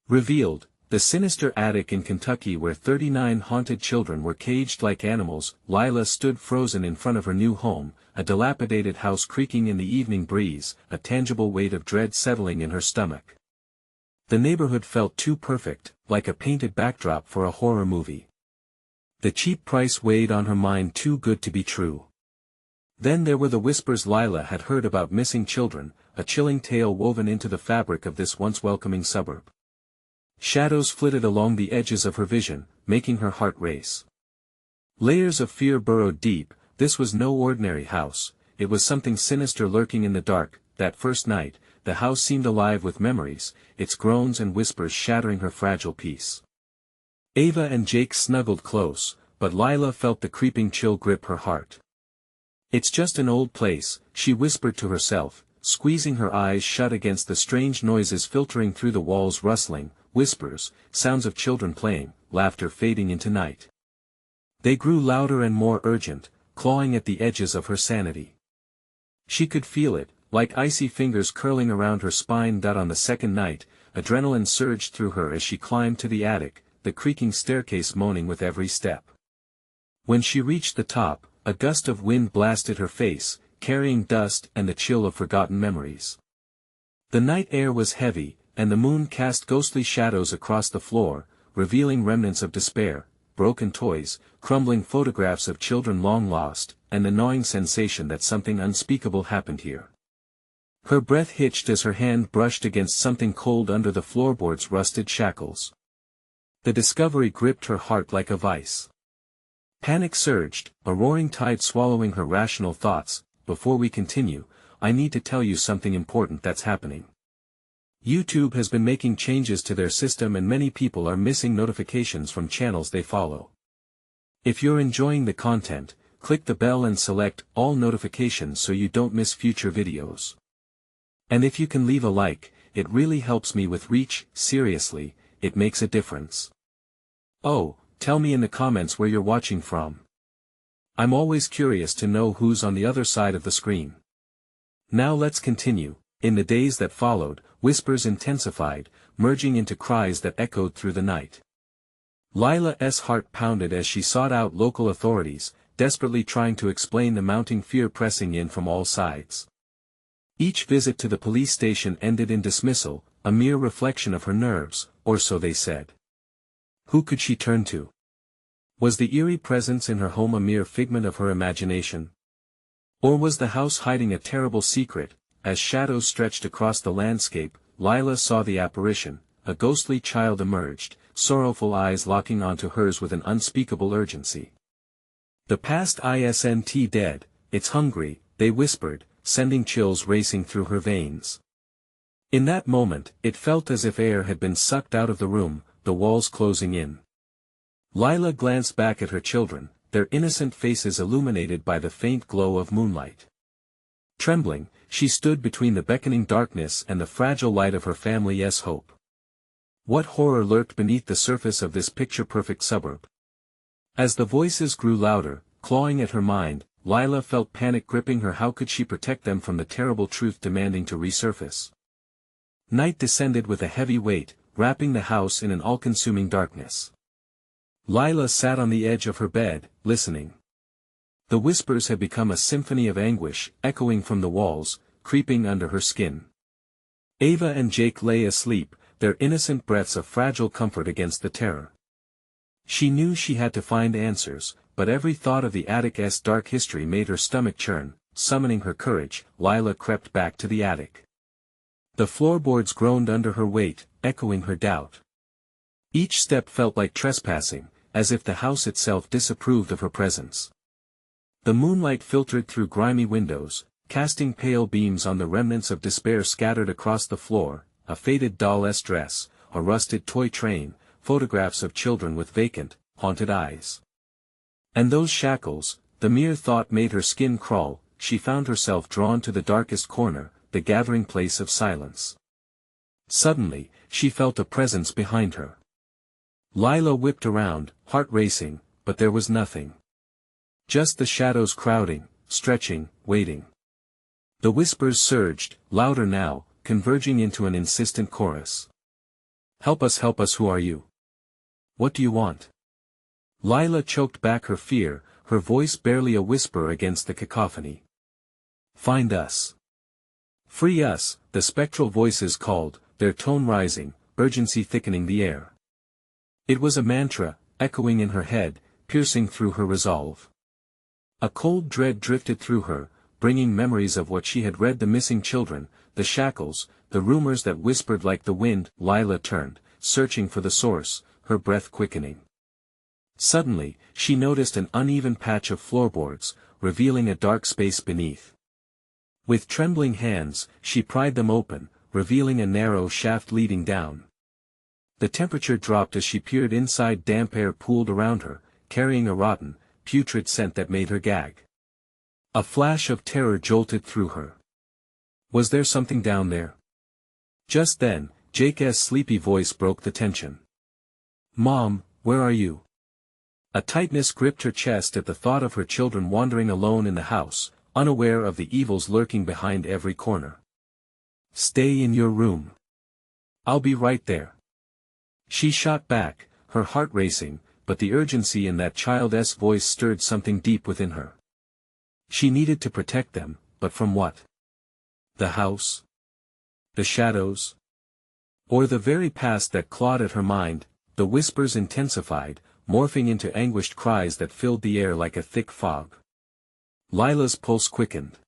Revealed, the sinister attic in Kentucky where 39 haunted children were caged like animals. Lila stood frozen in front of her new home, a dilapidated house creaking in the evening breeze, a tangible weight of dread settling in her stomach. The neighborhood felt too perfect, like a painted backdrop for a horror movie. The cheap price weighed on her mind, too good to be true. Then there were the whispers Lila had heard about missing children, a chilling tale woven into the fabric of this once welcoming suburb. Shadows flitted along the edges of her vision, making her heart race. Layers of fear burrowed deep. This was no ordinary house, it was something sinister lurking in the dark. That first night, the house seemed alive with memories, its groans and whispers shattering her fragile peace. Ava and Jake snuggled close, but Lila felt the creeping chill grip her heart. "It's just an old place," she whispered to herself, squeezing her eyes shut against the strange noises filtering through the walls, rustling, whispers, sounds of children playing, laughter fading into night. They grew louder and more urgent, clawing at the edges of her sanity. She could feel it, like icy fingers curling around her spine. On the second night, adrenaline surged through her as she climbed to the attic, the creaking staircase moaning with every step. When she reached the top, a gust of wind blasted her face, carrying dust and the chill of forgotten memories. The night air was heavy, and the moon cast ghostly shadows across the floor, revealing remnants of despair, broken toys, crumbling photographs of children long lost, and the gnawing sensation that something unspeakable happened here. Her breath hitched as her hand brushed against something cold under the floorboard's rusted shackles. The discovery gripped her heart like a vice. Panic surged, a roaring tide swallowing her rational thoughts. "Before we continue, I need to tell you something important that's happening. YouTube has been making changes to their system and many people are missing notifications from channels they follow. If you're enjoying the content, click the bell and select all notifications so you don't miss future videos. And if you can leave a like, it really helps me with reach. Seriously, it makes a difference. Oh, tell me in the comments where you're watching from. I'm always curious to know who's on the other side of the screen. Now let's continue. In the days that followed, whispers intensified, merging into cries that echoed through the night. Lila's heart pounded as she sought out local authorities, desperately trying to explain the mounting fear pressing in from all sides. Each visit to the police station ended in dismissal, a mere reflection of her nerves, or so they said. Who could she turn to? Was the eerie presence in her home a mere figment of her imagination? Or was the house hiding a terrible secret? As shadows stretched across the landscape, Lila saw the apparition. A ghostly child emerged, sorrowful eyes locking onto hers with an unspeakable urgency. "The past isn't dead, it's hungry," they whispered, sending chills racing through her veins. In that moment, it felt as if air had been sucked out of the room, the walls closing in. Lila glanced back at her children, their innocent faces illuminated by the faint glow of moonlight. Trembling, she stood between the beckoning darkness and the fragile light of her family's hope. What horror lurked beneath the surface of this picture-perfect suburb? As the voices grew louder, clawing at her mind, Lila felt panic gripping her. How could she protect them from the terrible truth demanding to resurface? Night descended with a heavy weight, wrapping the house in an all-consuming darkness. Lila sat on the edge of her bed, listening. The whispers had become a symphony of anguish, echoing from the walls, creeping under her skin. Ava and Jake lay asleep, their innocent breaths of fragile comfort against the terror. She knew she had to find answers, but every thought of the attic's dark history made her stomach churn. Summoning her courage, Lila crept back to the attic. The floorboards groaned under her weight, echoing her doubt. Each step felt like trespassing, as if the house itself disapproved of her presence. The moonlight filtered through grimy windows, casting pale beams on the remnants of despair scattered across the floor, a faded doll's dress, a rusted toy train, photographs of children with vacant, haunted eyes. And those shackles, the mere thought made her skin crawl. She found herself drawn to the darkest corner, the gathering place of silence. Suddenly, she felt a presence behind her. Lila whipped around, heart racing, but there was nothing. Just the shadows crowding, stretching, waiting. The whispers surged, louder now, converging into an insistent chorus. Help us, who are you? What do you want? Lila choked back her fear, her voice barely a whisper against the cacophony. Find us. Free us, the spectral voices called, their tone rising, urgency thickening the air. It was a mantra, echoing in her head, piercing through her resolve. A cold dread drifted through her, bringing memories of what she had read: the missing children, the shackles, the rumors that whispered like the wind. Lila turned, searching for the source, her breath quickening. Suddenly, she noticed an uneven patch of floorboards, revealing a dark space beneath. With trembling hands, she pried them open, revealing a narrow shaft leading down. The temperature dropped as she peered inside. Damp air pooled around her, carrying a rotten, putrid scent that made her gag. A flash of terror jolted through her. Was there something down there? Just then, Jake's sleepy voice broke the tension. Mom, where are you? A tightness gripped her chest at the thought of her children wandering alone in the house, unaware of the evils lurking behind every corner. Stay in your room. I'll be right there. She shot back, her heart racing, but the urgency in that child's voice stirred something deep within her. She needed to protect them, but from what? The house? The shadows? Or the very past that clawed at her mind? The whispers intensified, morphing into anguished cries that filled the air like a thick fog. Lila's pulse quickened.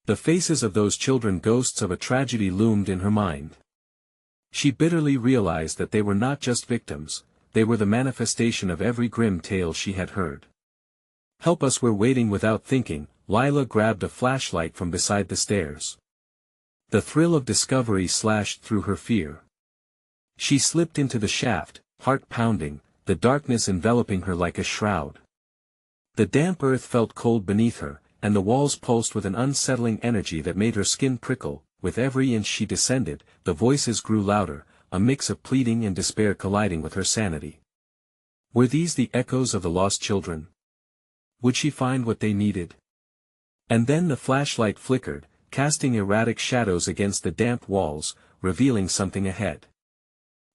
The faces of those children, ghosts of a tragedy, loomed in her mind. She bitterly realized that they were not just victims, they were the manifestation of every grim tale she had heard. Help us, we're waiting. Without thinking, Lila grabbed a flashlight from beside the stairs. The thrill of discovery slashed through her fear. She slipped into the shaft, heart pounding, the darkness enveloping her like a shroud. The damp earth felt cold beneath her, and the walls pulsed with an unsettling energy that made her skin prickle. With every inch she descended, the voices grew louder, a mix of pleading and despair colliding with her sanity. Were these the echoes of the lost children? Would she find what they needed? And then the flashlight flickered, casting erratic shadows against the damp walls, revealing something ahead.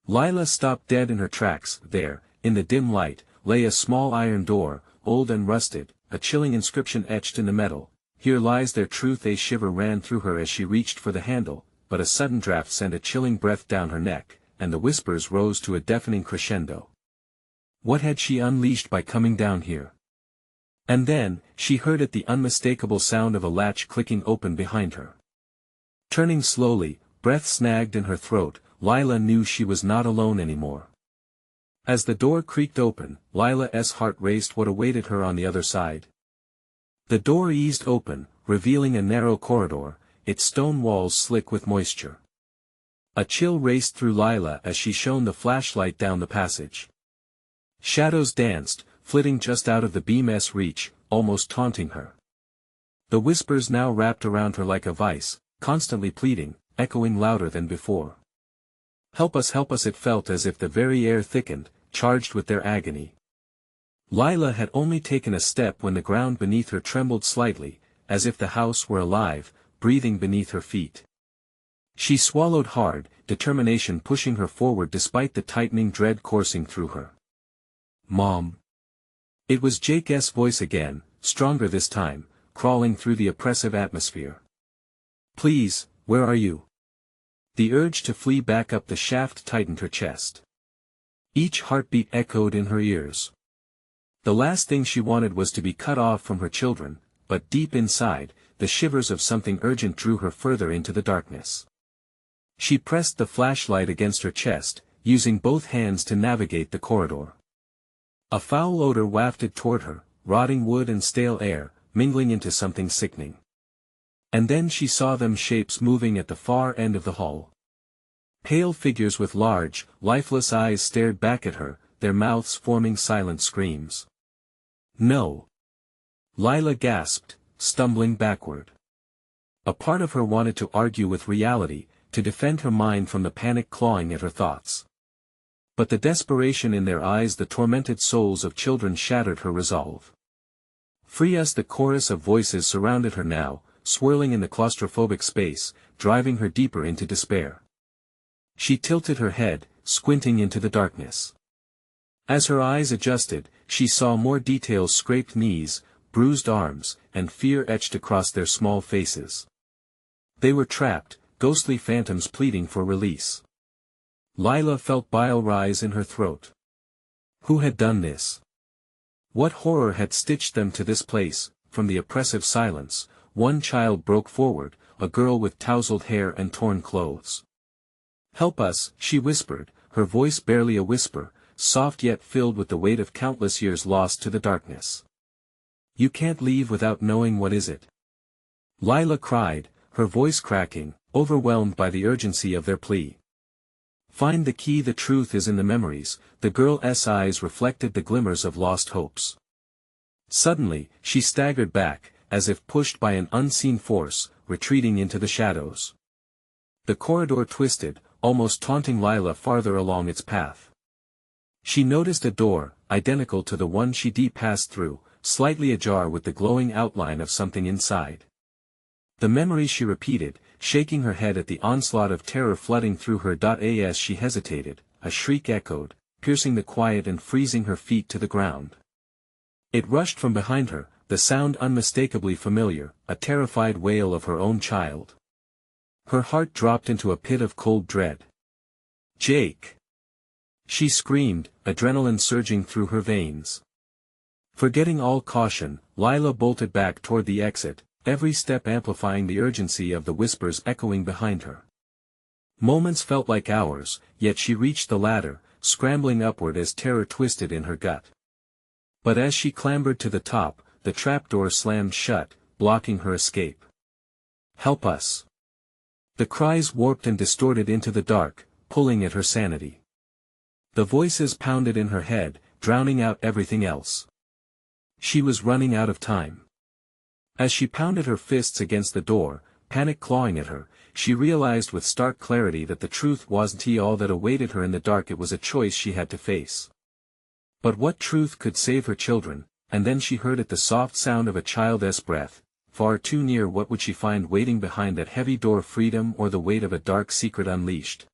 Lila stopped dead in her tracks. There, in the dim light, lay a small iron door, old and rusted, a chilling inscription etched in the metal. Here lies their truth. A shiver ran through her as she reached for the handle, but a sudden draft sent a chilling breath down her neck, and the whispers rose to a deafening crescendo. What had she unleashed by coming down here? And then, she heard it, the unmistakable sound of a latch clicking open behind her. Turning slowly, breath snagged in her throat, Lila knew she was not alone anymore. As the door creaked open, Lila's heart raced. What awaited her on the other side? The door eased open, revealing a narrow corridor, its stone walls slick with moisture. A chill raced through Lila as she shone the flashlight down the passage. Shadows danced, flitting just out of the beam's reach, almost taunting her. The whispers now wrapped around her like a vice, constantly pleading, echoing louder than before. Help us, it felt as if the very air thickened, charged with their agony. Lila had only taken a step when the ground beneath her trembled slightly, as if the house were alive, breathing beneath her feet. She swallowed hard, determination pushing her forward despite the tightening dread coursing through her. Mom. It was Jake's voice again, stronger this time, crawling through the oppressive atmosphere. Please, where are you? The urge to flee back up the shaft tightened her chest. Each heartbeat echoed in her ears. The last thing she wanted was to be cut off from her children, but deep inside, the shivers of something urgent drew her further into the darkness. She pressed the flashlight against her chest, using both hands to navigate the corridor. A foul odor wafted toward her, rotting wood and stale air, mingling into something sickening. And then she saw them, shapes moving at the far end of the hall. Pale figures with large, lifeless eyes stared back at her, their mouths forming silent screams. No. Lila gasped, stumbling backward. A part of her wanted to argue with reality, to defend her mind from the panic clawing at her thoughts. But the desperation in their eyes, the tormented souls of children, shattered her resolve. Free us! The chorus of voices surrounded her now, swirling in the claustrophobic space, driving her deeper into despair. She tilted her head, squinting into the darkness. As her eyes adjusted, she saw more details: scraped knees, bruised arms, and fear etched across their small faces. They were trapped, ghostly phantoms pleading for release. Lila felt bile rise in her throat. Who had done this? What horror had stitched them to this place? From the oppressive silence, one child broke forward, a girl with tousled hair and torn clothes. "Help us," she whispered, her voice barely a whisper, soft yet filled with the weight of countless years lost to the darkness. "You can't leave without knowing what is it," Lila cried, her voice cracking, overwhelmed by the urgency of their plea. "Find the key. The truth is in the memories." The girl's eyes reflected the glimmers of lost hopes. Suddenly, she staggered back, as if pushed by an unseen force, retreating into the shadows. The corridor twisted, almost taunting Lila farther along its path. She noticed a door, identical to the one she'd passed through, slightly ajar with the glowing outline of something inside. The memories, she repeated, shaking her head at the onslaught of terror flooding through her. As she hesitated, a shriek echoed, piercing the quiet and freezing her feet to the ground. It rushed from behind her, the sound unmistakably familiar, a terrified wail of her own child. Her heart dropped into a pit of cold dread. "Jake!" she screamed, adrenaline surging through her veins. Forgetting all caution, Lila bolted back toward the exit, every step amplifying the urgency of the whispers echoing behind her. Moments felt like hours, yet she reached the ladder, scrambling upward as terror twisted in her gut. But as she clambered to the top, the trapdoor slammed shut, blocking her escape. "Help us!" The cries warped and distorted into the dark, pulling at her sanity. The voices pounded in her head, drowning out everything else. She was running out of time. As she pounded her fists against the door, panic clawing at her, she realized with stark clarity that the truth wasn't all that awaited her in the dark. It was a choice she had to face. But what truth could save her children? And then she heard it, the soft sound of a child's breath, far too near. What would she find waiting behind that heavy door? Freedom or the weight of a dark secret unleashed?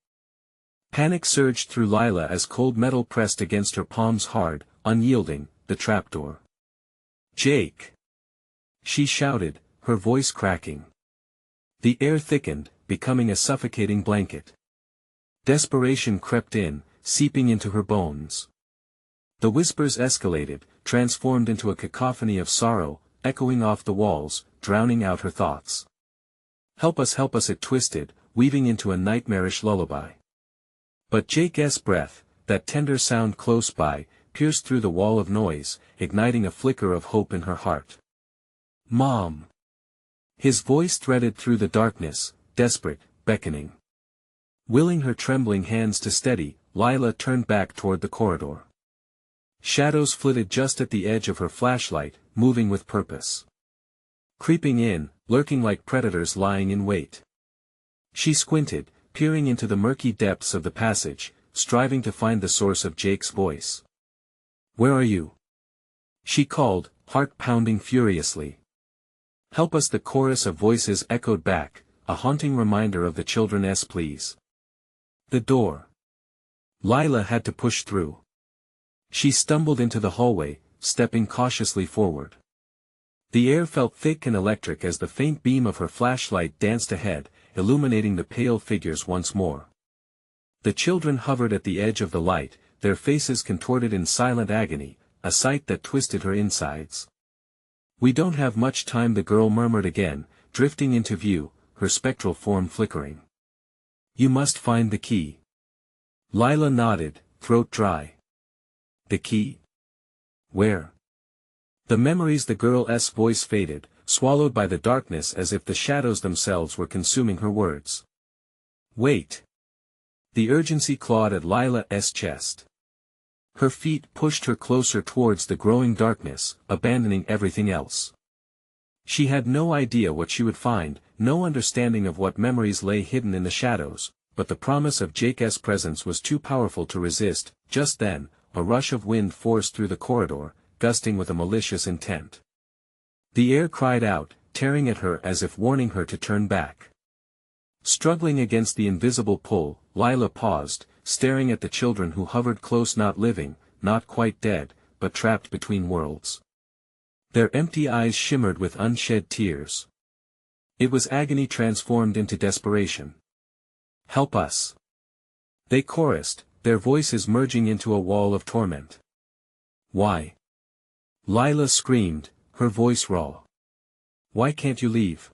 Panic surged through Lila as cold metal pressed against her palms, hard, unyielding, the trapdoor. "Jake!" she shouted, her voice cracking. The air thickened, becoming a suffocating blanket. Desperation crept in, seeping into her bones. The whispers escalated, transformed into a cacophony of sorrow, echoing off the walls, drowning out her thoughts. Help us," it twisted, weaving into a nightmarish lullaby. But Jake's breath, that tender sound close by, pierced through the wall of noise, igniting a flicker of hope in her heart. "Mom!" His voice threaded through the darkness, desperate, beckoning. Willing her trembling hands to steady, Lila turned back toward the corridor. Shadows flitted just at the edge of her flashlight, moving with purpose. Creeping in, lurking like predators lying in wait. She squinted, peering into the murky depths of the passage, striving to find the source of Jake's voice. "Where are you?" she called, heart pounding furiously. "Help us!" the chorus of voices echoed back, a haunting reminder of the children's pleas. The door. Lila had to push through. She stumbled into the hallway, stepping cautiously forward. The air felt thick and electric as the faint beam of her flashlight danced ahead, illuminating the pale figures once more. The children hovered at the edge of the light, their faces contorted in silent agony, a sight that twisted her insides. "We don't have much time," the girl murmured again, drifting into view, her spectral form flickering. "You must find the key." Lila nodded, throat dry. "The key? Where?" The memories, the girl's voice faded, swallowed by the darkness as if the shadows themselves were consuming her words. "Wait." The urgency clawed at Lila's chest. Her feet pushed her closer towards the growing darkness, abandoning everything else. She had no idea what she would find, no understanding of what memories lay hidden in the shadows, but the promise of Jake's presence was too powerful to resist. Just then, a rush of wind forced through the corridor, gusting with a malicious intent. The air cried out, tearing at her as if warning her to turn back. Struggling against the invisible pull, Lila paused, staring at the children who hovered close, not living, not quite dead, but trapped between worlds. Their empty eyes shimmered with unshed tears. It was agony transformed into desperation. "Help us!" they chorused, their voices merging into a wall of torment. "Why?" Lila screamed, her voice raw. "Why can't you leave?"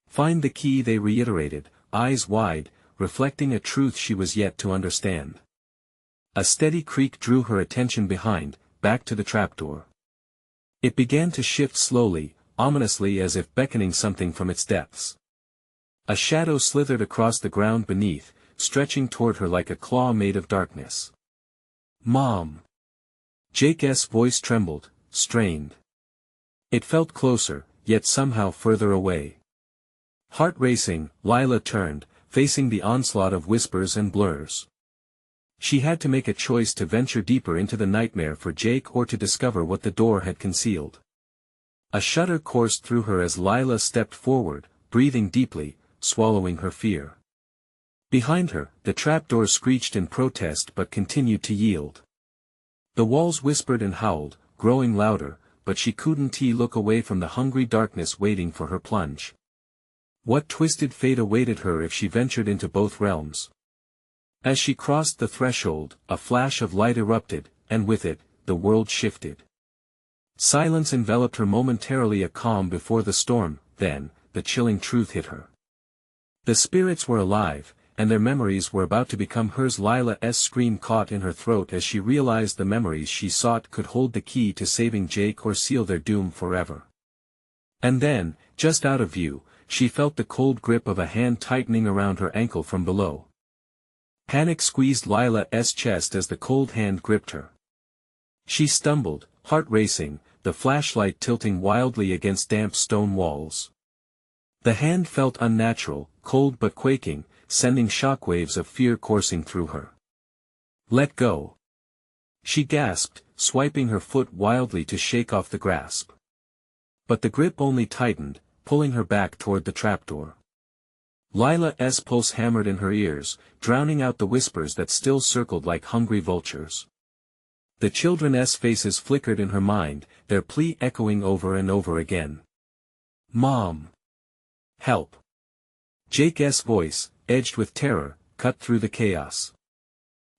"Find the key," they reiterated, eyes wide, reflecting a truth she was yet to understand. A steady creak drew her attention behind, back to the trapdoor. It began to shift slowly, ominously, as if beckoning something from its depths. A shadow slithered across the ground beneath, stretching toward her like a claw made of darkness. "Mom!" Jake's voice trembled, strained. It felt closer, yet somehow further away. Heart racing, Lila turned, facing the onslaught of whispers and blurs. She had to make a choice: to venture deeper into the nightmare for Jake, or to discover what the door had concealed. A shudder coursed through her as Lila stepped forward, breathing deeply, swallowing her fear. Behind her, the trapdoor screeched in protest but continued to yield. The walls whispered and howled, growing louder, but she couldn't look away from the hungry darkness waiting for her plunge. What twisted fate awaited her if she ventured into both realms? As she crossed the threshold, a flash of light erupted, and with it, the world shifted. Silence enveloped her momentarily, a calm before the storm. Then, the chilling truth hit her. The spirits were alive, and their memories were about to become hers. Lila's scream caught in her throat as she realized the memories she sought could hold the key to saving Jake or seal their doom forever. And then, just out of view, she felt the cold grip of a hand tightening around her ankle from below. Panic squeezed Lila's chest as the cold hand gripped her. She stumbled, heart racing, the flashlight tilting wildly against damp stone walls. The hand felt unnatural, cold but quaking, sending shockwaves of fear coursing through her. "Let go!" she gasped, swiping her foot wildly to shake off the grasp. But the grip only tightened, pulling her back toward the trapdoor. Lila's pulse hammered in her ears, drowning out the whispers that still circled like hungry vultures. The children's faces flickered in her mind, their plea echoing over and over again. "Mom! Help!" Jake's voice, edged with terror, cut through the chaos.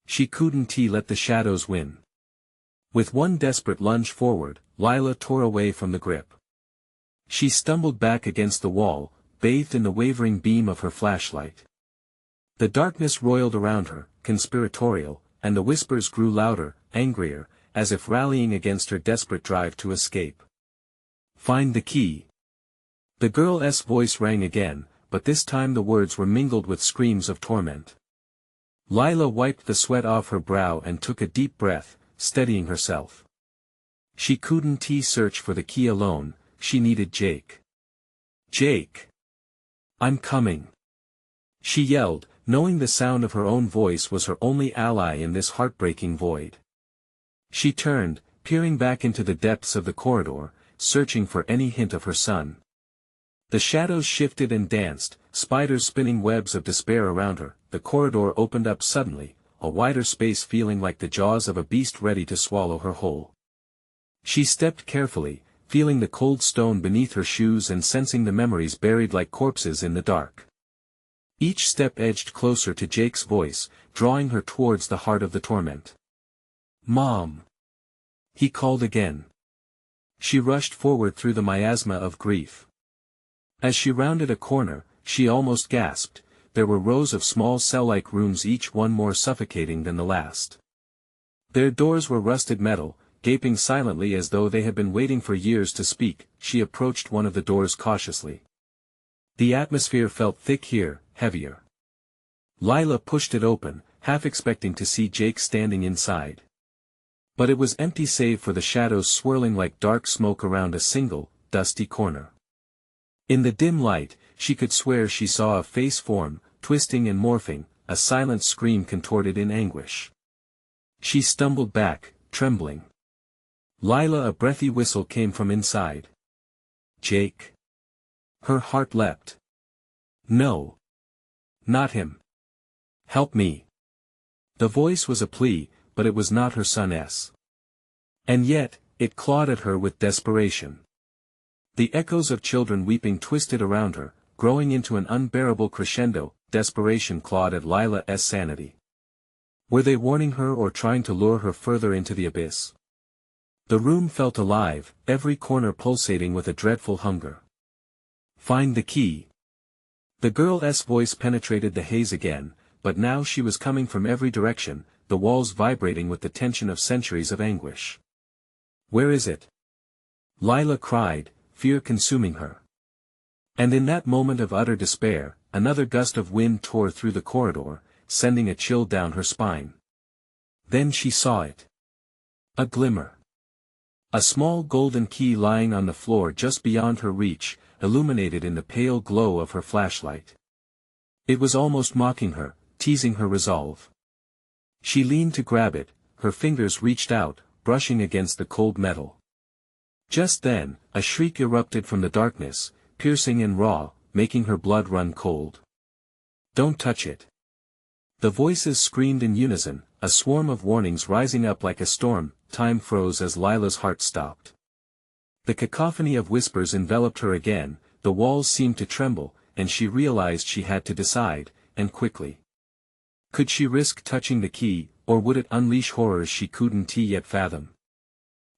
She couldn't let the shadows win. With one desperate lunge forward, Lila tore away from the grip. She stumbled back against the wall, bathed in the wavering beam of her flashlight. The darkness roiled around her, conspiratorial, and the whispers grew louder, angrier, as if rallying against her desperate drive to escape. "Find the key!" The girl's voice rang again, but this time the words were mingled with screams of torment. Lila wiped the sweat off her brow and took a deep breath, steadying herself. She couldn't search for the key alone, she needed Jake. "Jake! I'm coming!" she yelled, knowing the sound of her own voice was her only ally in this heartbreaking void. She turned, peering back into the depths of the corridor, searching for any hint of her son. The shadows shifted and danced, spiders spinning webs of despair around her. The corridor opened up suddenly, a wider space feeling like the jaws of a beast ready to swallow her whole. She stepped carefully, feeling the cold stone beneath her shoes and sensing the memories buried like corpses in the dark. Each step edged closer to Jake's voice, drawing her towards the heart of the torment. "Mom!" he called again. She rushed forward through the miasma of grief. As she rounded a corner, she almost gasped. There were rows of small cell-like rooms, each one more suffocating than the last. Their doors were rusted metal, gaping silently as though they had been waiting for years to speak. She approached one of the doors cautiously. The atmosphere felt thick here, heavier. Lila pushed it open, half expecting to see Jake standing inside. But it was empty save for the shadows swirling like dark smoke around a single, dusty corner. In the dim light, she could swear she saw a face form, twisting and morphing, a silent scream contorted in anguish. She stumbled back, trembling. Lila, a breathy whistle came from inside. "Jake?" Her heart leapt. "No. Not him. Help me." The voice was a plea, but it was not her son's. And yet, it clawed at her with desperation. The echoes of children weeping twisted around her, growing into an unbearable crescendo. Desperation clawed at Lila's sanity. Were they warning her or trying to lure her further into the abyss? The room felt alive, every corner pulsating with a dreadful hunger. Find the key. The girl's voice penetrated the haze again, but now she was coming from every direction, the walls vibrating with the tension of centuries of anguish. Where is it? Lila cried, fear consuming her. And in that moment of utter despair, another gust of wind tore through the corridor, sending a chill down her spine. Then she saw it. A glimmer. A small golden key lying on the floor just beyond her reach, illuminated in the pale glow of her flashlight. It was almost mocking her, teasing her resolve. She leaned to grab it, her fingers reached out, brushing against the cold metal. Just then, a shriek erupted from the darkness, piercing and raw, making her blood run cold. Don't touch it. The voices screamed in unison, a swarm of warnings rising up like a storm. Time froze as Lila's heart stopped. The cacophony of whispers enveloped her again, the walls seemed to tremble, and she realized she had to decide, and quickly. Could she risk touching the key, or would it unleash horrors she couldn't yet fathom?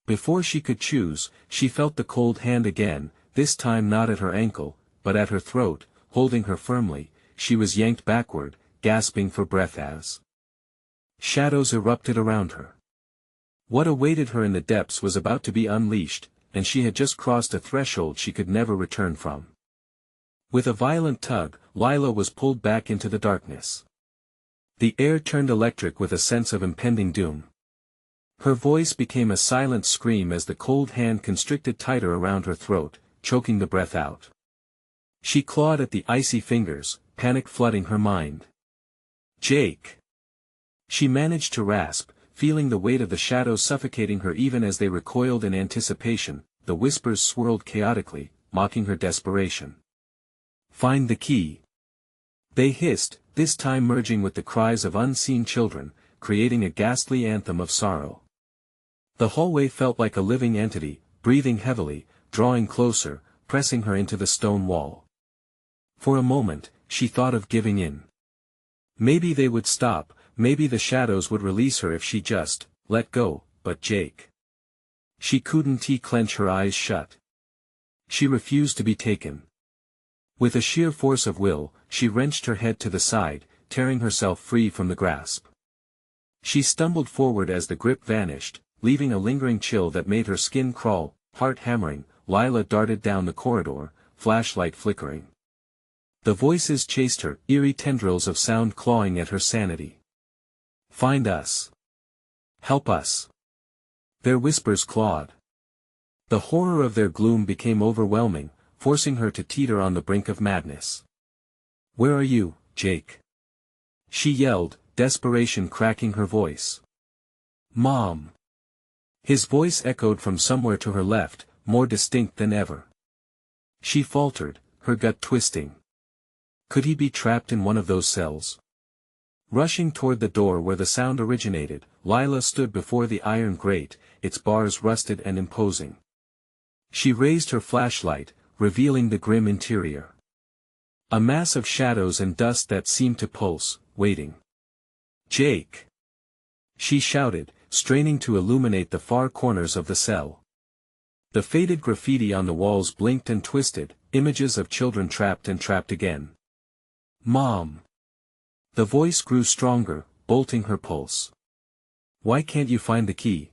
Before she could choose, she felt the cold hand again, this time not at her ankle, but at her throat, holding her firmly. She was yanked backward, gasping for breath as shadows erupted around her. What awaited her in the depths was about to be unleashed, and she had just crossed a threshold she could never return from. With a violent tug, Lila was pulled back into the darkness. The air turned electric with a sense of impending doom. Her voice became a silent scream as the cold hand constricted tighter around her throat, choking the breath out. She clawed at the icy fingers, panic flooding her mind. Jake! She managed to rasp, feeling the weight of the shadows suffocating her even as they recoiled in anticipation. The whispers swirled chaotically, mocking her desperation. Find the key. They hissed, this time merging with the cries of unseen children, creating a ghastly anthem of sorrow. The hallway felt like a living entity, breathing heavily, drawing closer, pressing her into the stone wall. For a moment, she thought of giving in. Maybe they would stop, maybe the shadows would release her if she just let go, but Jake. She couldn't clench her eyes shut. She refused to be taken. With a sheer force of will, she wrenched her head to the side, tearing herself free from the grasp. She stumbled forward as the grip vanished, leaving a lingering chill that made her skin crawl. Heart hammering, Lila darted down the corridor, flashlight flickering. The voices chased her, eerie tendrils of sound clawing at her sanity. Find us. Help us. Their whispers clawed. The horror of their gloom became overwhelming, forcing her to teeter on the brink of madness. Where are you, Jake? She yelled, desperation cracking her voice. Mom. His voice echoed from somewhere to her left, more distinct than ever. She faltered, her gut twisting. Could he be trapped in one of those cells? Rushing toward the door where the sound originated, Lila stood before the iron grate, its bars rusted and imposing. She raised her flashlight, revealing the grim interior. A mass of shadows and dust that seemed to pulse, waiting. Jake! She shouted, straining to illuminate the far corners of the cell. The faded graffiti on the walls blinked and twisted, images of children trapped and trapped again. Mom! The voice grew stronger, bolting her pulse. Why can't you find the key?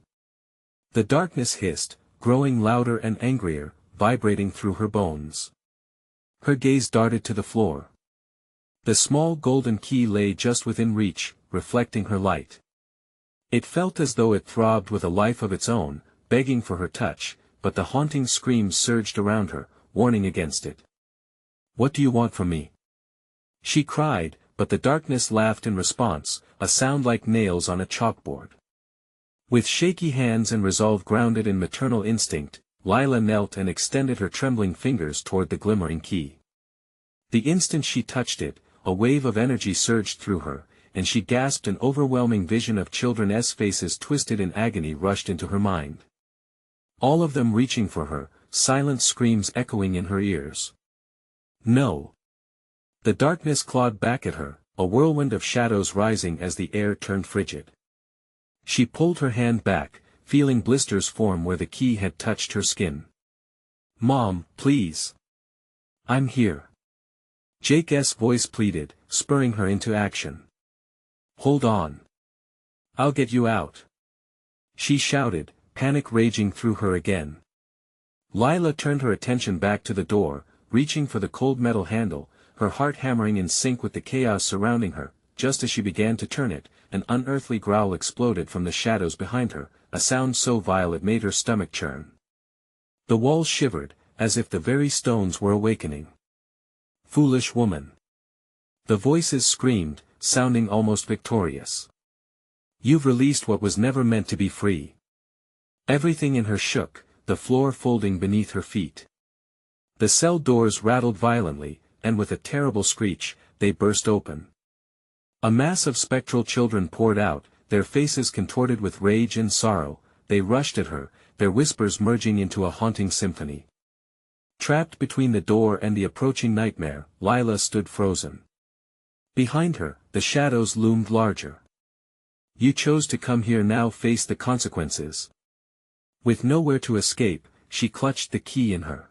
The darkness hissed, growing louder and angrier, vibrating through her bones. Her gaze darted to the floor. The small golden key lay just within reach, reflecting her light. It felt as though it throbbed with a life of its own, begging for her touch, but the haunting screams surged around her, warning against it. What do you want from me? She cried, but the darkness laughed in response, a sound like nails on a chalkboard. With shaky hands and resolve grounded in maternal instinct, Lila knelt and extended her trembling fingers toward the glimmering key. The instant she touched it, a wave of energy surged through her, and she gasped. An overwhelming vision of children's faces twisted in agony rushed into her mind. All of them reaching for her, silent screams echoing in her ears. No! The darkness clawed back at her, a whirlwind of shadows rising as the air turned frigid. She pulled her hand back, feeling blisters form where the key had touched her skin. "Mom, please. I'm here." Jake's voice pleaded, spurring her into action. "Hold on. I'll get you out," she shouted, panic raging through her again. Lila turned her attention back to the door, reaching for the cold metal handle, her heart hammering in sync with the chaos surrounding her. Just as she began to turn it, an unearthly growl exploded from the shadows behind her, a sound so vile it made her stomach churn. The walls shivered, as if the very stones were awakening. "Foolish woman!" The voices screamed, sounding almost victorious. "You've released what was never meant to be free." Everything in her shook, the floor folding beneath her feet. The cell doors rattled violently, and with a terrible screech, they burst open. A mass of spectral children poured out, their faces contorted with rage and sorrow. They rushed at her, their whispers merging into a haunting symphony. Trapped between the door and the approaching nightmare, Lila stood frozen. Behind her, the shadows loomed larger. "You chose to come here, now face the consequences." With nowhere to escape, she clutched the key in her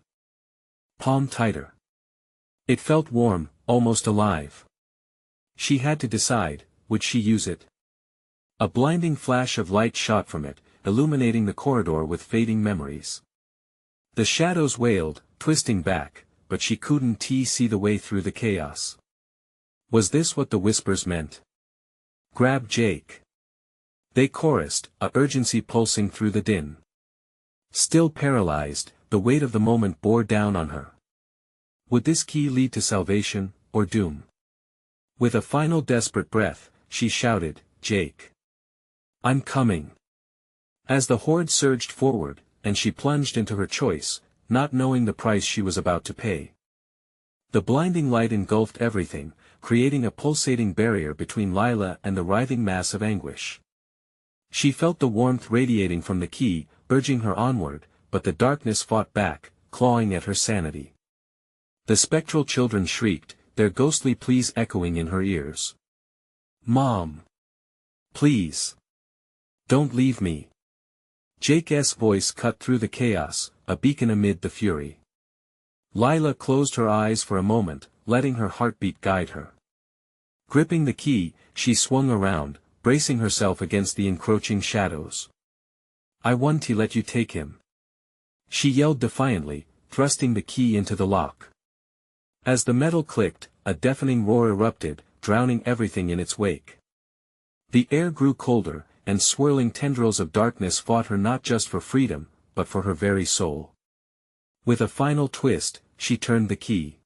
palm tighter. It felt warm, almost alive. She had to decide, would she use it? A blinding flash of light shot from it, illuminating the corridor with fading memories. The shadows wailed, twisting back, but she couldn't see the way through the chaos. Was this what the whispers meant? "Grab Jake!" they chorused, a urgency pulsing through the din. Still paralyzed, the weight of the moment bore down on her. Would this key lead to salvation, or doom? With a final desperate breath, she shouted, "Jake! I'm coming!" As the horde surged forward, and she plunged into her choice, not knowing the price she was about to pay. The blinding light engulfed everything, creating a pulsating barrier between Lila and the writhing mass of anguish. She felt the warmth radiating from the key, urging her onward, but the darkness fought back, clawing at her sanity. The spectral children shrieked, their ghostly pleas echoing in her ears. "Mom! Please! Don't leave me!" Jake's voice cut through the chaos, a beacon amid the fury. Lila closed her eyes for a moment, letting her heartbeat guide her. Gripping the key, she swung around, bracing herself against the encroaching shadows. "I want to let you take him," she yelled defiantly, thrusting the key into the lock. As the metal clicked, a deafening roar erupted, drowning everything in its wake. The air grew colder, and swirling tendrils of darkness fought her not just for freedom, but for her very soul. With a final twist, she turned the key.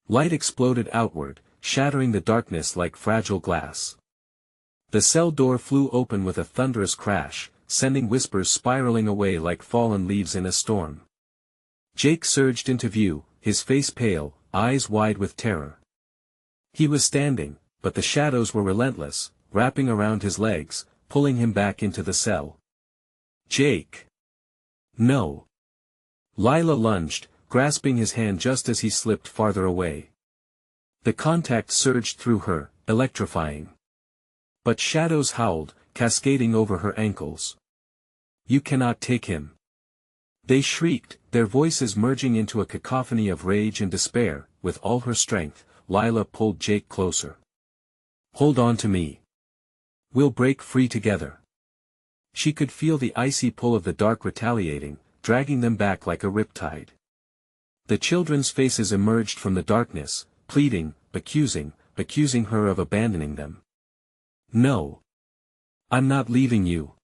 Light exploded outward, shattering the darkness like fragile glass. The cell door flew open with a thunderous crash, sending whispers spiraling away like fallen leaves in a storm. Jake surged into view, his face pale, eyes wide with terror. He was standing, but the shadows were relentless, wrapping around his legs, pulling him back into the cell. "Jake! No!" Lila lunged, grasping his hand just as he slipped farther away. The contact surged through her, electrifying. But shadows howled, cascading over her ankles. "You cannot take him!" they shrieked, their voices merging into a cacophony of rage and despair. With all her strength, Lila pulled Jake closer. "Hold on to me. We'll break free together." She could feel the icy pull of the dark retaliating, dragging them back like a riptide. The children's faces emerged from the darkness, pleading, accusing her of abandoning them. "No. I'm not leaving you,"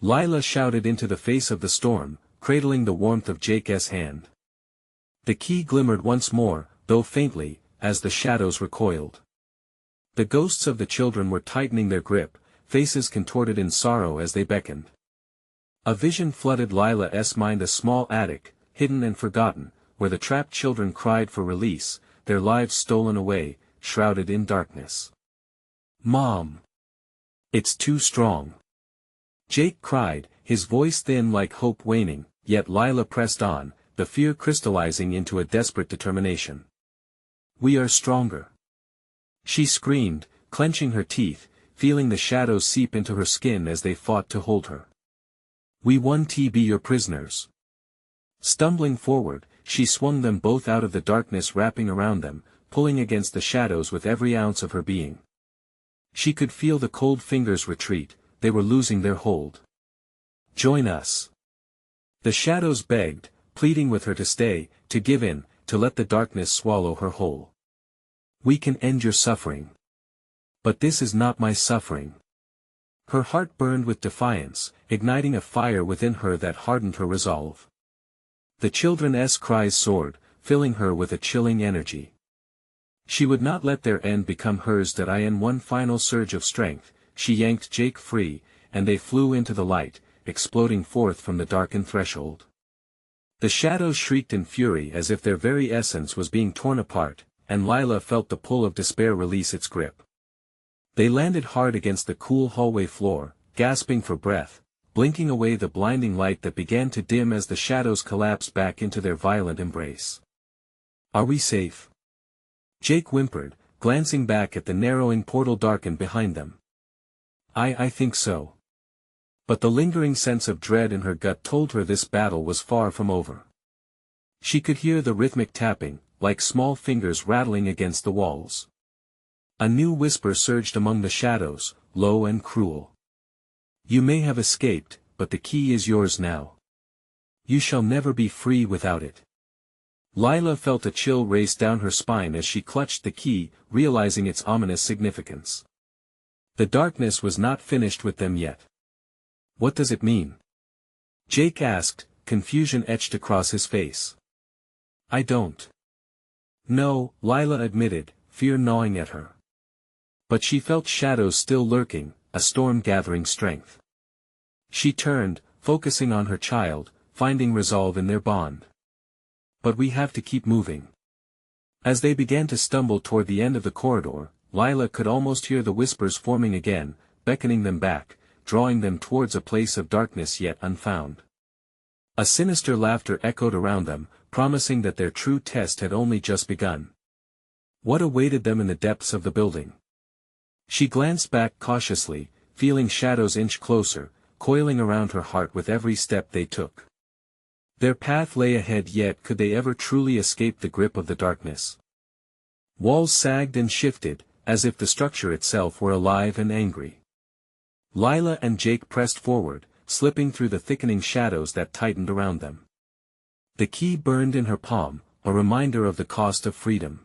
Lila shouted into the face of the storm, cradling the warmth of Jake's hand. The key glimmered once more, though faintly, as the shadows recoiled. The ghosts of the children were tightening their grip, faces contorted in sorrow as they beckoned. A vision flooded Lila's mind, a small attic, hidden and forgotten, where the trapped children cried for release, their lives stolen away, shrouded in darkness. Mom! It's too strong. Jake cried, his voice thin like hope waning, yet Lila pressed on, the fear crystallizing into a desperate determination. We are stronger. She screamed, clenching her teeth, feeling the shadows seep into her skin as they fought to hold her. We want to be your prisoners. Stumbling forward, she swung them both out of the darkness wrapping around them, pulling against the shadows with every ounce of her being. She could feel the cold fingers retreat, they were losing their hold. Join us. The shadows begged, pleading with her to stay, to give in, to let the darkness swallow her whole. We can end your suffering. But this is not my suffering. Her heart burned with defiance, igniting a fire within her that hardened her resolve. The children's cries soared, filling her with a chilling energy. She would not let their end become hers. That in one final surge of strength, she yanked Jake free, and they flew into the light, exploding forth from the darkened threshold. The shadows shrieked in fury as if their very essence was being torn apart, and Lila felt the pull of despair release its grip. They landed hard against the cool hallway floor, gasping for breath, blinking away the blinding light that began to dim as the shadows collapsed back into their violent embrace. Are we safe? Jake whimpered, glancing back at the narrowing portal darkened behind them. I think so. But the lingering sense of dread in her gut told her this battle was far from over. She could hear the rhythmic tapping, like small fingers rattling against the walls. A new whisper surged among the shadows, low and cruel. You may have escaped, but the key is yours now. You shall never be free without it. Lila felt a chill race down her spine as she clutched the key, realizing its ominous significance. The darkness was not finished with them yet. What does it mean? Jake asked, confusion etched across his face. I don't. No, Lila admitted, fear gnawing at her. But she felt shadows still lurking, a storm gathering strength. She turned, focusing on her child, finding resolve in their bond. But we have to keep moving. As they began to stumble toward the end of the corridor, Lila could almost hear the whispers forming again, beckoning them back, drawing them towards a place of darkness yet unfound. A sinister laughter echoed around them, promising that their true test had only just begun. What awaited them in the depths of the building? She glanced back cautiously, feeling shadows inch closer, coiling around her heart with every step they took. Their path lay ahead, yet could they ever truly escape the grip of the darkness? Walls sagged and shifted, as if the structure itself were alive and angry. Lila and Jake pressed forward, slipping through the thickening shadows that tightened around them. The key burned in her palm, a reminder of the cost of freedom.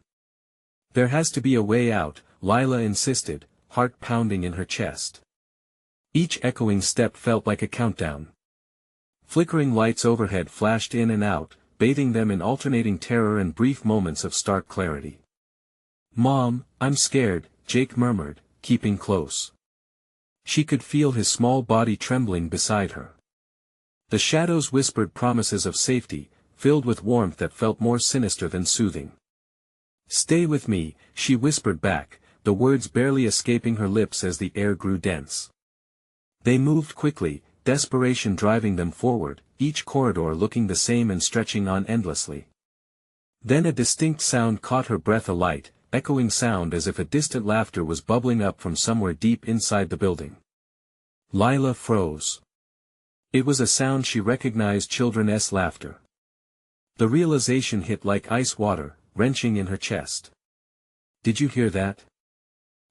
There has to be a way out, Lila insisted, heart pounding in her chest. Each echoing step felt like a countdown. Flickering lights overhead flashed in and out, bathing them in alternating terror and brief moments of stark clarity. Mom, I'm scared, Jake murmured, keeping close. She could feel his small body trembling beside her. The shadows whispered promises of safety, filled with warmth that felt more sinister than soothing. Stay with me, she whispered back, the words barely escaping her lips as the air grew dense. They moved quickly, desperation driving them forward, each corridor looking the same and stretching on endlessly. Then a distinct sound caught her breath, alight, echoing sound as if a distant laughter was bubbling up from somewhere deep inside the building. Lila froze. It was a sound she recognized, children's laughter. The realization hit like ice water, wrenching in her chest. Did you hear that?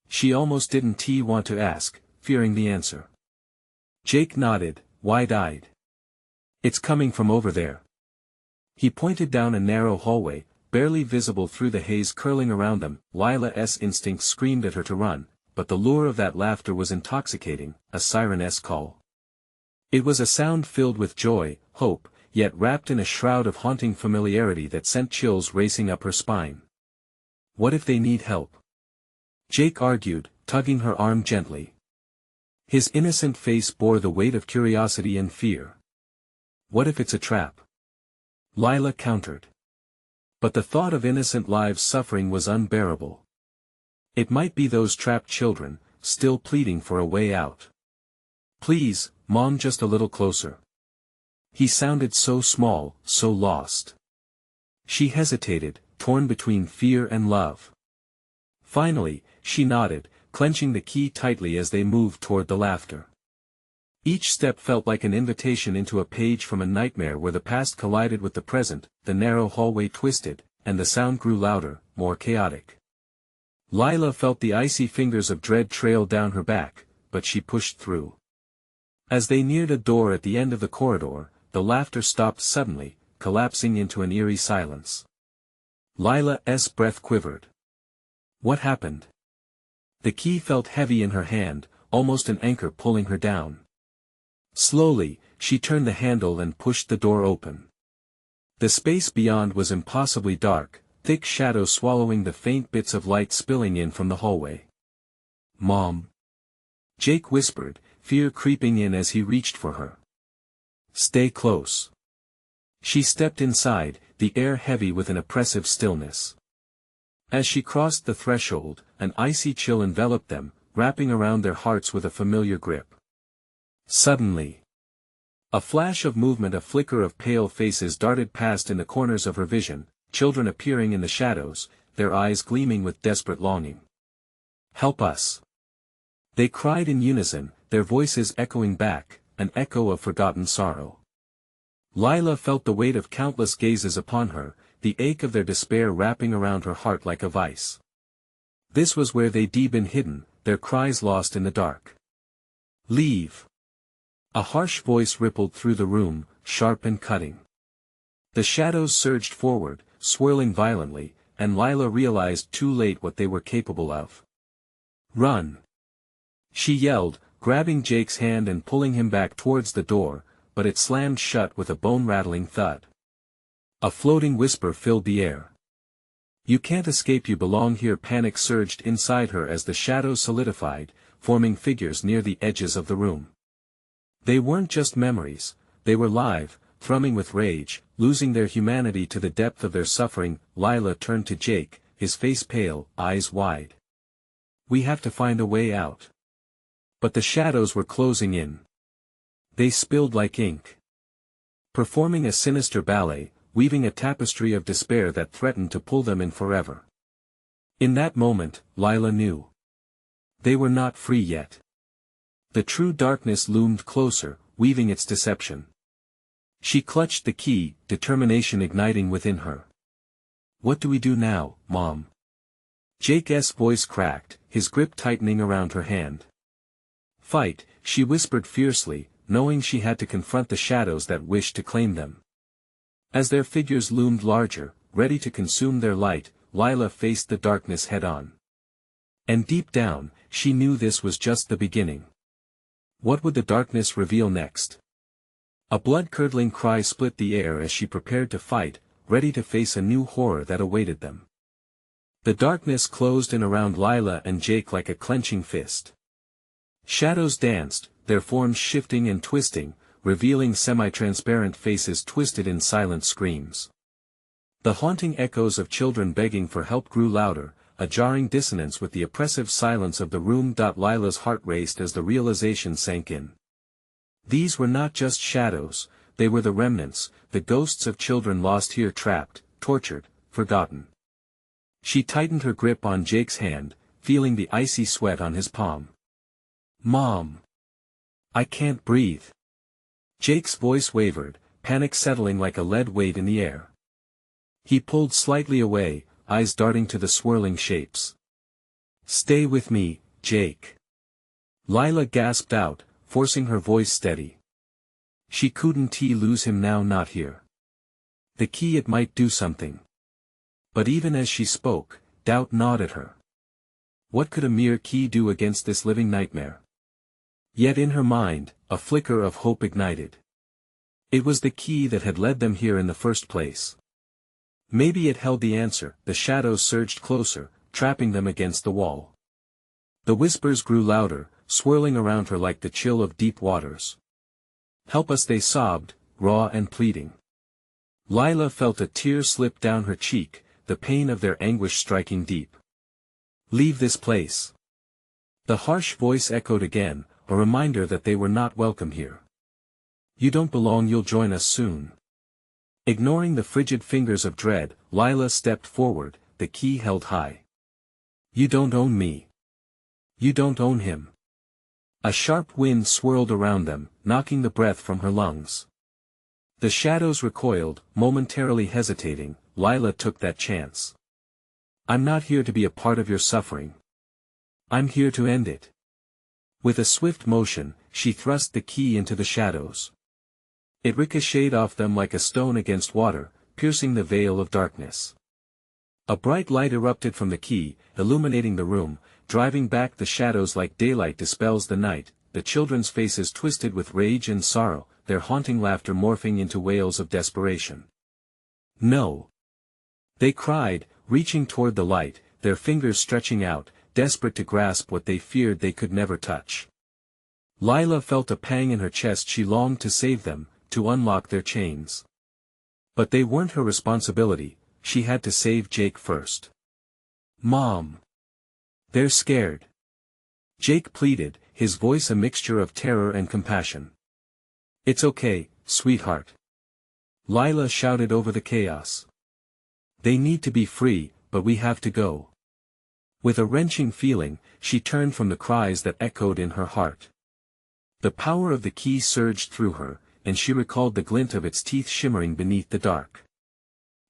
She almost didn't want to ask, fearing the answer. Jake nodded, wide-eyed. It's coming from over there. He pointed down a narrow hallway, barely visible through the haze curling around them. Lila's instinct screamed at her to run, but the lure of that laughter was intoxicating, a siren-esque call. It was a sound filled with joy, hope, yet wrapped in a shroud of haunting familiarity that sent chills racing up her spine. What if they need help? Jake argued, tugging her arm gently. His innocent face bore the weight of curiosity and fear. What if it's a trap? Lila countered. But the thought of innocent lives suffering was unbearable. It might be those trapped children, still pleading for a way out. "Please, Mom, just a little closer." He sounded so small, so lost. She hesitated, torn between fear and love. Finally, she nodded, clenching the key tightly as they moved toward the laughter. Each step felt like an invitation into a page from a nightmare where the past collided with the present, the narrow hallway twisted, and the sound grew louder, more chaotic. Lila felt the icy fingers of dread trail down her back, but she pushed through. As they neared a door at the end of the corridor, the laughter stopped suddenly, collapsing into an eerie silence. Lila's breath quivered. What happened? The key felt heavy in her hand, almost an anchor pulling her down. Slowly, she turned the handle and pushed the door open. The space beyond was impossibly dark, thick shadows swallowing the faint bits of light spilling in from the hallway. "Mom," Jake whispered, fear creeping in as he reached for her. "Stay close." She stepped inside, the air heavy with an oppressive stillness. As she crossed the threshold, an icy chill enveloped them, wrapping around their hearts with a familiar grip. Suddenly, a flash of movement, a flicker of pale faces darted past in the corners of her vision, children appearing in the shadows, their eyes gleaming with desperate longing. "Help us!" they cried in unison, their voices echoing back, an echo of forgotten sorrow. Lila felt the weight of countless gazes upon her, the ache of their despair wrapping around her heart like a vice. This was where they'd been hidden, their cries lost in the dark. "Leave!" A harsh voice rippled through the room, sharp and cutting. The shadows surged forward, swirling violently, and Lila realized too late what they were capable of. "Run!" she yelled, grabbing Jake's hand and pulling him back towards the door, but it slammed shut with a bone-rattling thud. A floating whisper filled the air. "You can't escape, you belong here." Panic surged inside her as the shadows solidified, forming figures near the edges of the room. They weren't just memories, they were live, thrumming with rage, losing their humanity to the depth of their suffering. Lila turned to Jake, his face pale, eyes wide. "We have to find a way out." But the shadows were closing in. They spilled like ink, performing a sinister ballet, weaving a tapestry of despair that threatened to pull them in forever. In that moment, Lila knew. They were not free yet. The true darkness loomed closer, weaving its deception. She clutched the key, determination igniting within her. "What do we do now, Mom?" Jake's voice cracked, his grip tightening around her hand. "Fight," she whispered fiercely, knowing she had to confront the shadows that wished to claim them. As their figures loomed larger, ready to consume their light, Lila faced the darkness head-on. And deep down, she knew this was just the beginning. What would the darkness reveal next? A blood-curdling cry split the air as she prepared to fight, ready to face a new horror that awaited them. The darkness closed in around Lila and Jake like a clenching fist. Shadows danced, their forms shifting and twisting, revealing semi-transparent faces twisted in silent screams. The haunting echoes of children begging for help grew louder, a jarring dissonance with the oppressive silence of the room. Lila's heart raced as the realization sank in. These were not just shadows, they were the remnants, the ghosts of children lost here, trapped, tortured, forgotten. She tightened her grip on Jake's hand, feeling the icy sweat on his palm. "Mom! I can't breathe." Jake's voice wavered, panic settling like a lead weight in the air. He pulled slightly away, eyes darting to the swirling shapes. "Stay with me, Jake." Lila gasped out, forcing her voice steady. She couldn't lose him now, not here. The key, it might do something. But even as she spoke, doubt gnawed at her. What could a mere key do against this living nightmare? Yet in her mind, a flicker of hope ignited. It was the key that had led them here in the first place. Maybe it held the answer. The shadows surged closer, trapping them against the wall. The whispers grew louder, swirling around her like the chill of deep waters. "Help us," they sobbed, raw and pleading. Lila felt a tear slip down her cheek, the pain of their anguish striking deep. "Leave this place. The harsh voice echoed again, a reminder that they were not welcome here. You don't belong, you'll join us soon. Ignoring the frigid fingers of dread, Lila stepped forward, the key held high. You don't own me. You don't own him. A sharp wind swirled around them, knocking the breath from her lungs. The shadows recoiled, momentarily hesitating. Lila took that chance. I'm not here to be a part of your suffering. I'm here to end it. With a swift motion, she thrust the key into the shadows. It ricocheted off them like a stone against water, piercing the veil of darkness. A bright light erupted from the key, illuminating the room, driving back the shadows like daylight dispels the night. The children's faces twisted with rage and sorrow, their haunting laughter morphing into wails of desperation. No! They cried, reaching toward the light, their fingers stretching out, desperate to grasp what they feared they could never touch. Lila felt a pang in her chest. She longed to save them, to unlock their chains. But they weren't her responsibility. She had to save Jake first. Mom! They're scared. Jake pleaded, his voice a mixture of terror and compassion. It's okay, sweetheart. Lila shouted over the chaos. They need to be free, but we have to go. With a wrenching feeling, she turned from the cries that echoed in her heart. The power of the key surged through her, and she recalled the glint of its teeth shimmering beneath the dark.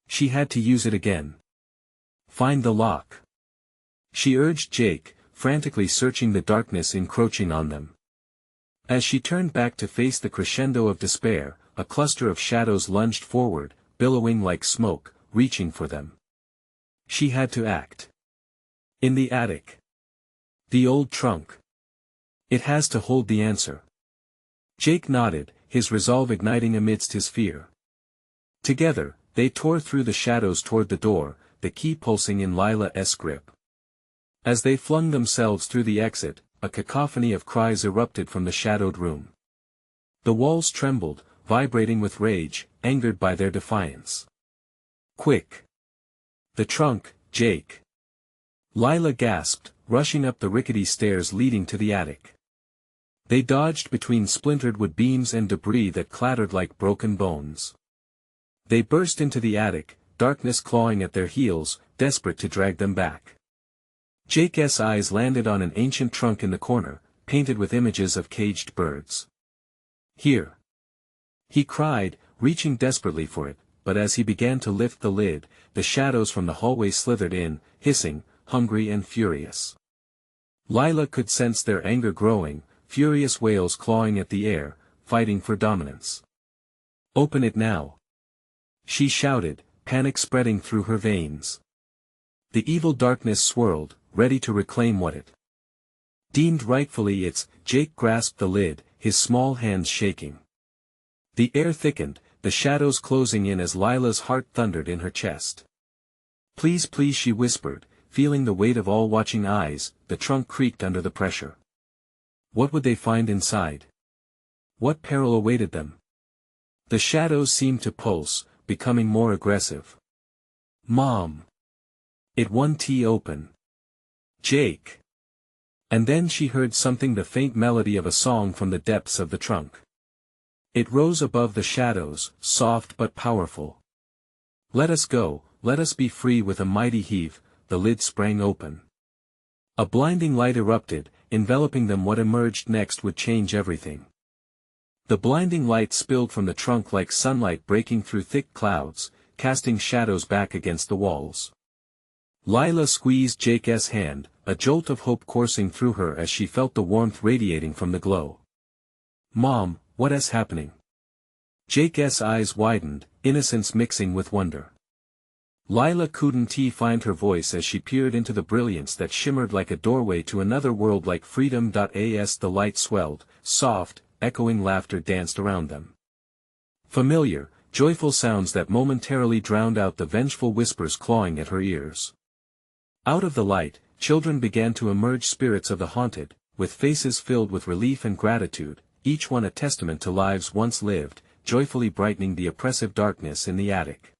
She had to use it again. Find the lock. She urged Jake, frantically searching the darkness encroaching on them. As she turned back to face the crescendo of despair, a cluster of shadows lunged forward, billowing like smoke, reaching for them. She had to act. In the attic. The old trunk. It has to hold the answer. Jake nodded, his resolve igniting amidst his fear. Together, they tore through the shadows toward the door, the key pulsing in Lila's grip. As they flung themselves through the exit, a cacophony of cries erupted from the shadowed room. The walls trembled, vibrating with rage, angered by their defiance. Quick! The trunk, Jake! Lila gasped, rushing up the rickety stairs leading to the attic. They dodged between splintered wood beams and debris that clattered like broken bones. They burst into the attic, darkness clawing at their heels, desperate to drag them back. Jake's eyes landed on an ancient trunk in the corner, painted with images of caged birds. Here! He cried, reaching desperately for it, but as he began to lift the lid, the shadows from the hallway slithered in, hissing, hungry and furious. Lila could sense their anger growing, furious wails clawing at the air, fighting for dominance. Open it now! She shouted, panic spreading through her veins. The evil darkness swirled, ready to reclaim what it deemed rightfully its. Jake grasped the lid, his small hands shaking. The air thickened, the shadows closing in as Lila's heart thundered in her chest. Please, please, she whispered, feeling the weight of all watching eyes. The trunk creaked under the pressure. What would they find inside? What peril awaited them? The shadows seemed to pulse, becoming more aggressive. Mom! It won't open. Jake! And then she heard something, the faint melody of a song from the depths of the trunk. It rose above the shadows, soft but powerful. Let us go, let us be free. With a mighty heave, the lid sprang open. A blinding light erupted, enveloping them. What emerged next would change everything. The blinding light spilled from the trunk like sunlight breaking through thick clouds, casting shadows back against the walls. Lila squeezed Jake's hand, a jolt of hope coursing through her as she felt the warmth radiating from the glow. Mom, what is happening? Jake's eyes widened, innocence mixing with wonder. Lila couldn't find her voice as she peered into the brilliance that shimmered like a doorway to another world, like freedom. As the light swelled, soft, echoing laughter danced around them. Familiar, joyful sounds that momentarily drowned out the vengeful whispers clawing at her ears. Out of the light, children began to emerge, spirits of the haunted, with faces filled with relief and gratitude, each one a testament to lives once lived, joyfully brightening the oppressive darkness in the attic.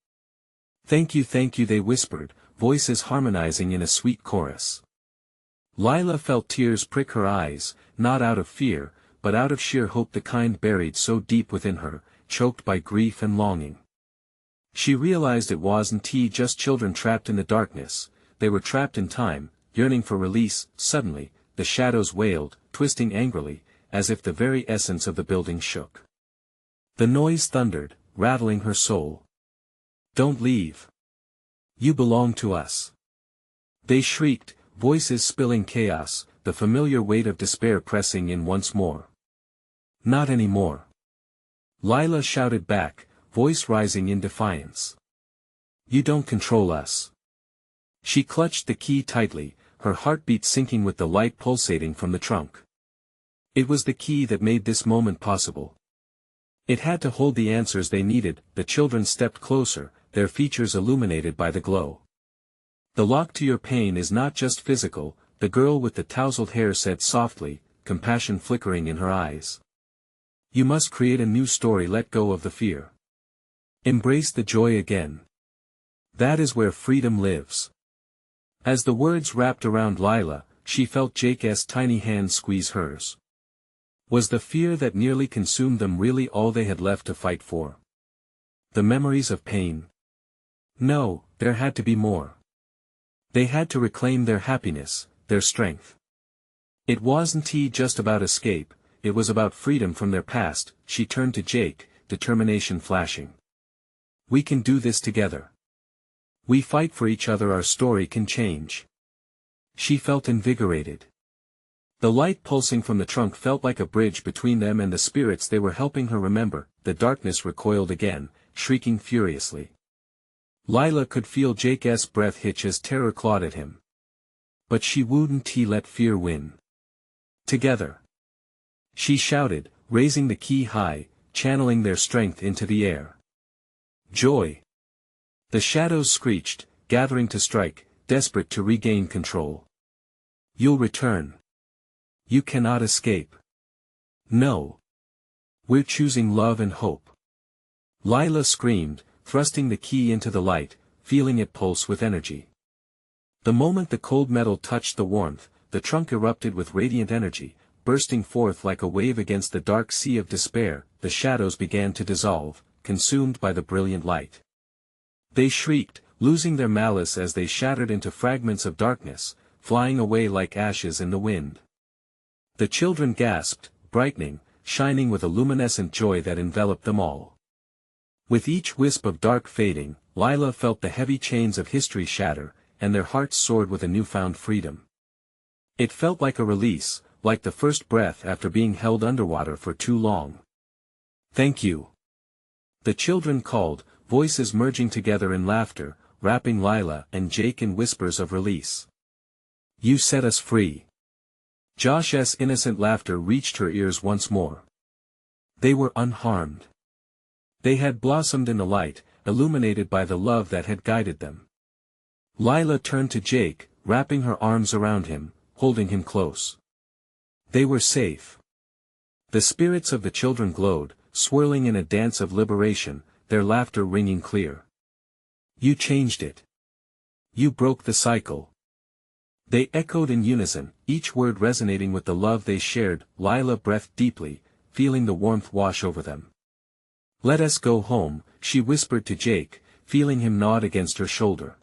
Thank you, they whispered, voices harmonizing in a sweet chorus. Lila felt tears prick her eyes, not out of fear, but out of sheer hope, the kind buried so deep within her, choked by grief and longing. She realized it wasn't just children trapped in the darkness, they were trapped in time, yearning for release. Suddenly, the shadows wailed, twisting angrily, as if the very essence of the building shook. The noise thundered, rattling her soul. "Don't leave. You belong to us." They shrieked, voices spilling chaos, the familiar weight of despair pressing in once more. "Not anymore." Lila shouted back, voice rising in defiance. "You don't control us." She clutched the key tightly, her heartbeat sinking with the light pulsating from the trunk. It was the key that made this moment possible. It had to hold the answers they needed. The children stepped closer, their features illuminated by the glow. "The lock to your pain is not just physical," the girl with the tousled hair said softly, compassion flickering in her eyes. "You must create a new story, let go of the fear. Embrace the joy again. That is where freedom lives." As the words wrapped around Lila, she felt Jake's tiny hand squeeze hers. Was the fear that nearly consumed them really all they had left to fight for? The memories of pain? No, there had to be more. They had to reclaim their happiness, their strength. It wasn't just about escape, it was about freedom from their past. She turned to Jake, determination flashing. "We can do this together. We fight for each other, our story can change." She felt invigorated. The light pulsing from the trunk felt like a bridge between them and the spirits they were helping her remember. The darkness recoiled again, shrieking furiously. Lila could feel Jake's breath hitch as terror clawed at him. But she wouldn't let fear win. "Together!" she shouted, raising the key high, channeling their strength into the air. "Joy!" The shadows screeched, gathering to strike, desperate to regain control. "You'll return. You cannot escape. No. We're choosing love and hope." Lila screamed, thrusting the key into the light, feeling it pulse with energy. The moment the cold metal touched the warmth, the trunk erupted with radiant energy, bursting forth like a wave against the dark sea of despair. The shadows began to dissolve, consumed by the brilliant light. They shrieked, losing their malice as they shattered into fragments of darkness, flying away like ashes in the wind. The children gasped, brightening, shining with a luminescent joy that enveloped them all. With each wisp of dark fading, Lila felt the heavy chains of history shatter, and their hearts soared with a newfound freedom. It felt like a release, like the first breath after being held underwater for too long. "Thank you." The children called, voices merging together in laughter, wrapping Lila and Jake in whispers of release. "You set us free." Josh's innocent laughter reached her ears once more. They were unharmed. They had blossomed in the light, illuminated by the love that had guided them. Lila turned to Jake, wrapping her arms around him, holding him close. They were safe. The spirits of the children glowed, swirling in a dance of liberation, their laughter ringing clear. "You changed it. You broke the cycle." They echoed in unison, each word resonating with the love they shared. Lila breathed deeply, feeling the warmth wash over them. "Let us go home," she whispered to Jake, feeling him nod against her shoulder.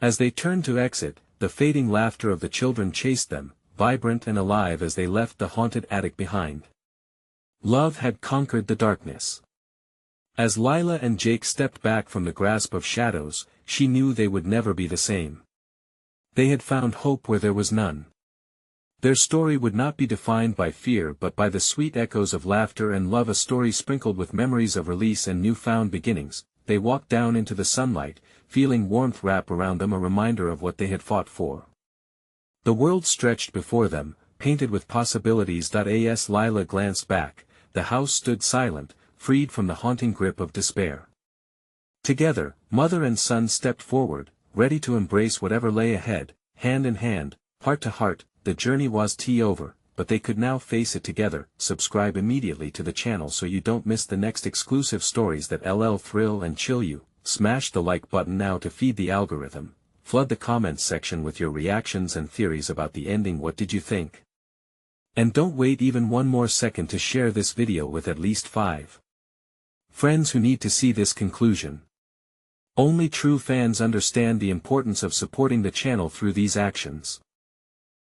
As they turned to exit, the fading laughter of the children chased them, vibrant and alive as they left the haunted attic behind. Love had conquered the darkness. As Lila and Jake stepped back from the grasp of shadows, she knew they would never be the same. They had found hope where there was none. Their story would not be defined by fear but by the sweet echoes of laughter and love, a story sprinkled with memories of release and newfound beginnings. They walked down into the sunlight, feeling warmth wrap around them, a reminder of what they had fought for. The world stretched before them, painted with possibilities. As Lila glanced back, the house stood silent, freed from the haunting grip of despair. Together, mother and son stepped forward, ready to embrace whatever lay ahead, hand in hand, heart to heart. The journey was over, but they could now face it together. Subscribe immediately to the channel so you don't miss the next exclusive stories that thrill and chill you. Smash the like button now to feed the algorithm. flood the comments section with your reactions and theories about the ending. What did you think? And don't wait even one more second to share this video with at least 5 friends who need to see this conclusion. Only true fans understand the importance of supporting the channel through these actions.